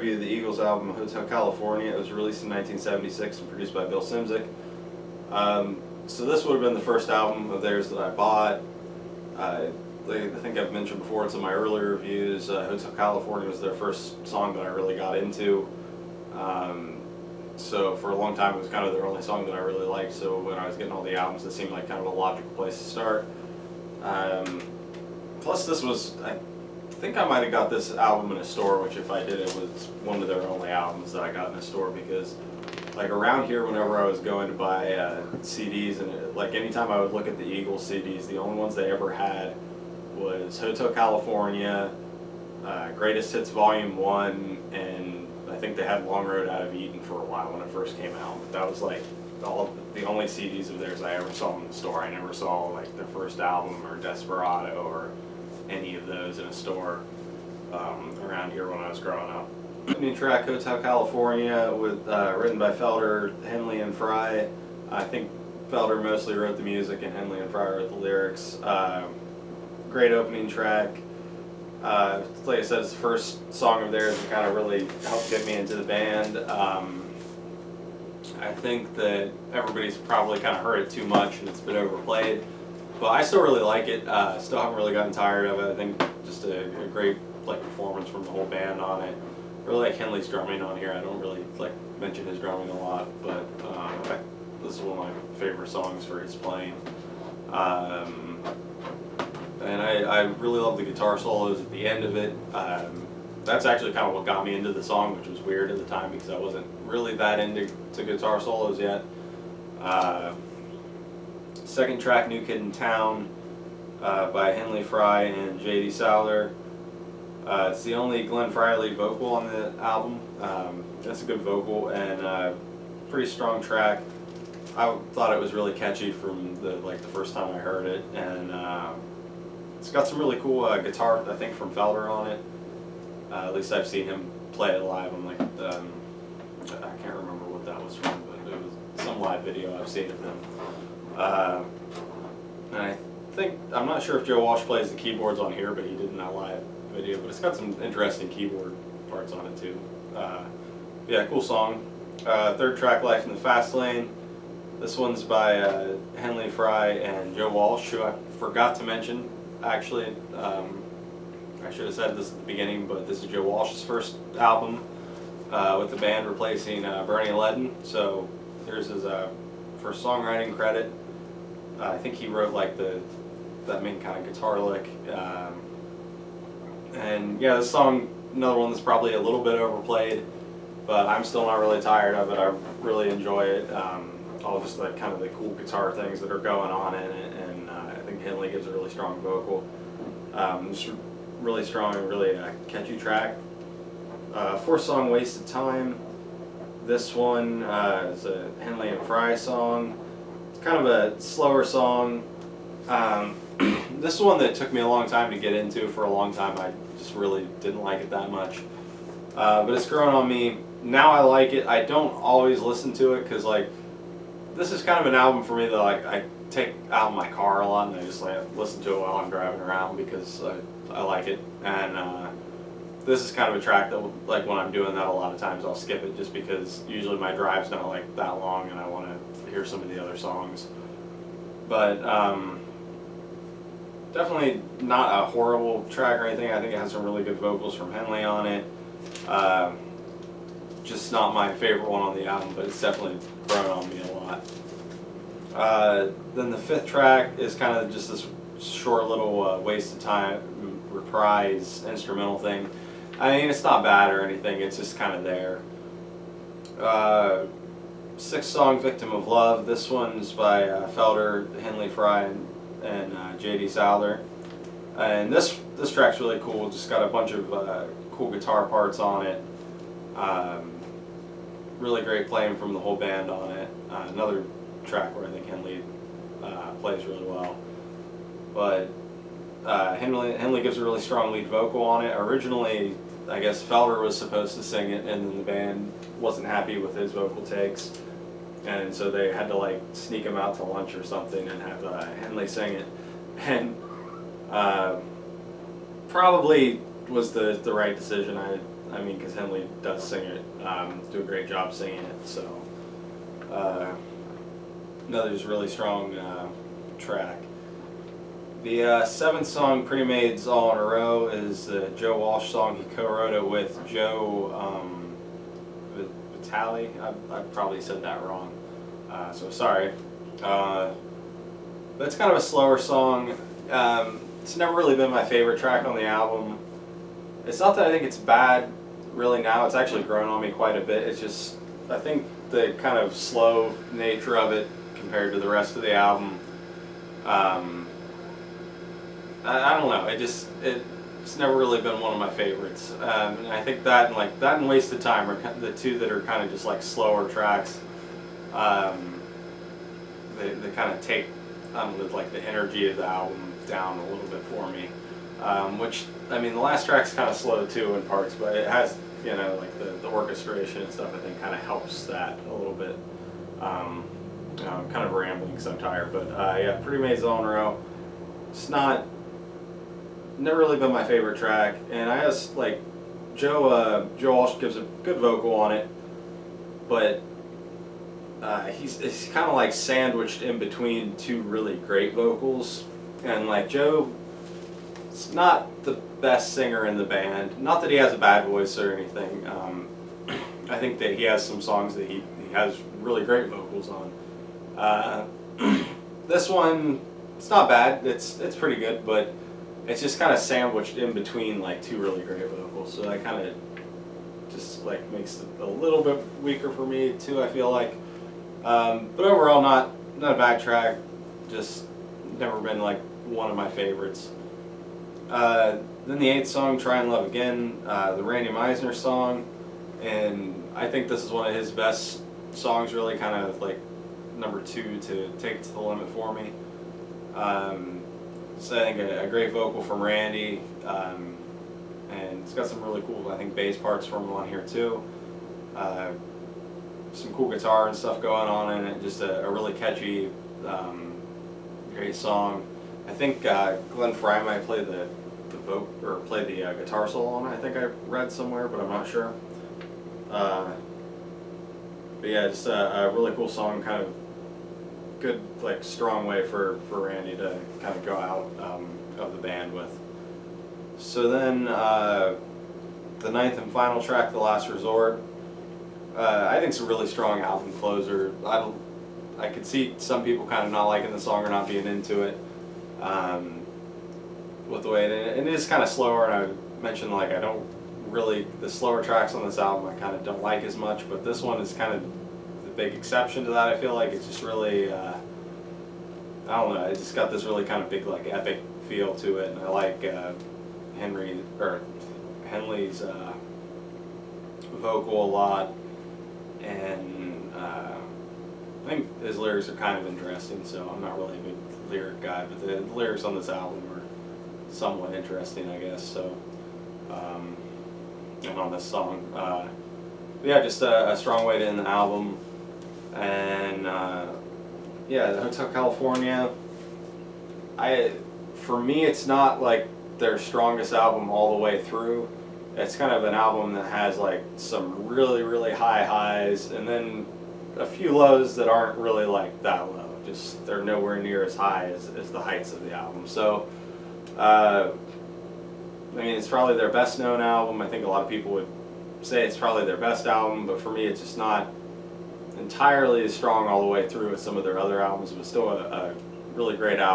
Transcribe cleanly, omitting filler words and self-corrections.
Review the Eagles album Hotel California. It was released in 1976 and produced by Bill Szymczyk. So this would have been the first album of theirs that I bought. I think I've mentioned before in some of my earlier reviews, Hotel California was their first song that I really got into. So for a long time it was kind of their only song that I really liked, so when I was getting all the albums it seemed like kind of a logical place to start. Plus this was, I think I might have got this album in a store, which if I did it was one of their only albums that I got in a store, because like around here whenever I was going to buy CDs, and like anytime I would look at the Eagles CDs, the only ones they ever had was Hotel California, Greatest Hits Volume 1, and I think they had Long Road Out of Eden for a while when it first came out. But that was like the only CDs of theirs I ever saw in the store. I never saw like their first album or Desperado or any of those in a store around here when I was growing up. Opening track, Hotel California, with written by Felder, Henley, and Fry. I think Felder mostly wrote the music and Henley and Fry wrote the lyrics. Great opening track. Like I said, it's the first song of theirs that kind of really helped get me into the band. I think that everybody's probably kind of heard it too much and it's been overplayed, but I still really like it. Still haven't really gotten tired of it. I think just a great performance from the whole band on it. I really like Henley's drumming on here. I don't really mention his drumming a lot, but this is one of my favorite songs for his playing. And I really love the guitar solos at the end of it. That's actually kind of what got me into the song, which was weird at the time because I wasn't really that into guitar solos yet. Second track, New Kid in Town, by Henley, Fry, and J.D. Souther. It's the only Glenn Frey lead vocal on the album. That's a good vocal and pretty strong track. I thought it was really catchy from the first time I heard it, and it's got some really cool guitar, I think, from Felder on it. At least I've seen him play it live. I can't remember what that was from, but it was some live video I've seen of them. And I'm not sure if Joe Walsh plays the keyboards on here, but he did in that live video. But it's got some interesting keyboard parts on it too. Yeah, cool song. Third track, Life in the Fast Lane. This one's by Henley, Fry, and Joe Walsh, who I forgot to mention. Actually, I should have said this at the beginning, but this is Joe Walsh's first album with the band, replacing Bernie Leadon. So here's his first songwriting credit. I think he wrote that main kind of guitar lick. And yeah, this song, another one that's probably a little bit overplayed, but I'm still not really tired of it. I really enjoy it. All just kind of the cool guitar things that are going on in it, and I think Henley gives a really strong vocal. Just really strong and really catchy track. Fourth song, Wasted Time. This one is a Henley and Fry song. It's kind of a slower song. This is one that took me a long time to get into. For a long time I just really didn't like it that much. But it's grown on me. Now I like it. I don't always listen to it because this is kind of an album for me that I take out in my car a lot, and I just listen to it while I'm driving around because I like it. And this is kind of a track that when I'm doing that, a lot of times I'll skip it just because usually my drive's not that long and I want to hear some of the other songs. But definitely not a horrible track or anything. I think it has some really good vocals from Henley on it. Just not my favorite one on the album, but it's definitely grown on me a lot. Then the fifth track is kind of just this short little wasted time reprise instrumental thing. I mean, it's not bad or anything, it's just kind of there. Sixth song, Victim of Love. This one's by Felder, Henley, Fry, and J.D. Souther. And this track's really cool. Just got a bunch of cool guitar parts on it. Really great playing from the whole band on it. Another track where I think Henley plays really well. But Henley gives a really strong lead vocal on it. Originally, I guess Felder was supposed to sing it, and then the band wasn't happy with his vocal takes, and so they had to sneak him out to lunch or something and have Henley sing it. And probably was the right decision. I mean, because Henley does sing it, do a great job singing it. So another just really strong track. The seventh song, Pre-Mades All in a Row, is the Joe Walsh song. He co-wrote it with Joe Vitale. I probably said that wrong, so sorry. But it's kind of a slower song. It's never really been my favorite track on the album. It's not that I think it's bad really now. It's actually grown on me quite a bit. It's just, I think the kind of slow nature of it compared to the rest of the album, I don't know. It's never really been one of my favorites. And I think that and Wasted Time are the two that are kind of just like slower tracks. They kind of take like the energy of the album down a little bit for me. Which, I mean, the last track's kind of slow too in parts, but it has, you know, like the orchestration and stuff, I think kind of helps that a little bit. I'm kind of rambling because I'm tired, but yeah, Pre-Mades All in a Row. It's never really been my favorite track, and I just like Joe Walsh gives a good vocal on it, but he's kind of like sandwiched in between two really great vocals, and like Joe, it's not the best singer in the band. Not that he has a bad voice or anything. I think that he has some songs that he has really great vocals on. This one, it's not bad. It's pretty good, but it's just kind of sandwiched in between like two really great vocals. So that kind of just like makes it a little bit weaker for me too, I feel like. But overall, not a bad track. Just never been like one of my favorites. Then the eighth song, Try and Love Again, the Randy Meisner song, and I think this is one of his best songs, really kind of like number 2 to take it to the limit for me. So I think a great vocal from Randy, and it's got some really cool, I think, bass parts from him on here too. Some cool guitar and stuff going on in it, just a really catchy, great song. I think Glenn Frey might play the guitar solo on it. I think I read somewhere, but I'm not sure. But yeah, just a really cool song, kind of good, like, strong way for Randy to kind of go out of the band with. So then the ninth and final track, The Last Resort, I think it's a really strong album closer. I could see some people kind of not liking the song or not being into it. With the way it is kind of slower, and I mentioned like I don't really, the slower tracks on this album I kind of don't like as much, but this one is kind of the big exception to that. I feel like it's just really, I don't know, it just got this really kind of big like epic feel to it, and I like Henley's vocal a lot, and I think his lyrics are kind of interesting, so I'm not really a big lyric guy, but the lyrics on this album are somewhat interesting, I guess. So, and on this song, yeah, just a strong way to end the album. And yeah, the Hotel California. For me, it's not like their strongest album all the way through. It's kind of an album that has like some really, really high highs, and then a few lows that aren't really like that low. Just they're nowhere near as high as the heights of the album. So, I mean, it's probably their best known album. I think a lot of people would say it's probably their best album, but for me, it's just not entirely as strong all the way through as some of their other albums. But still a really great album.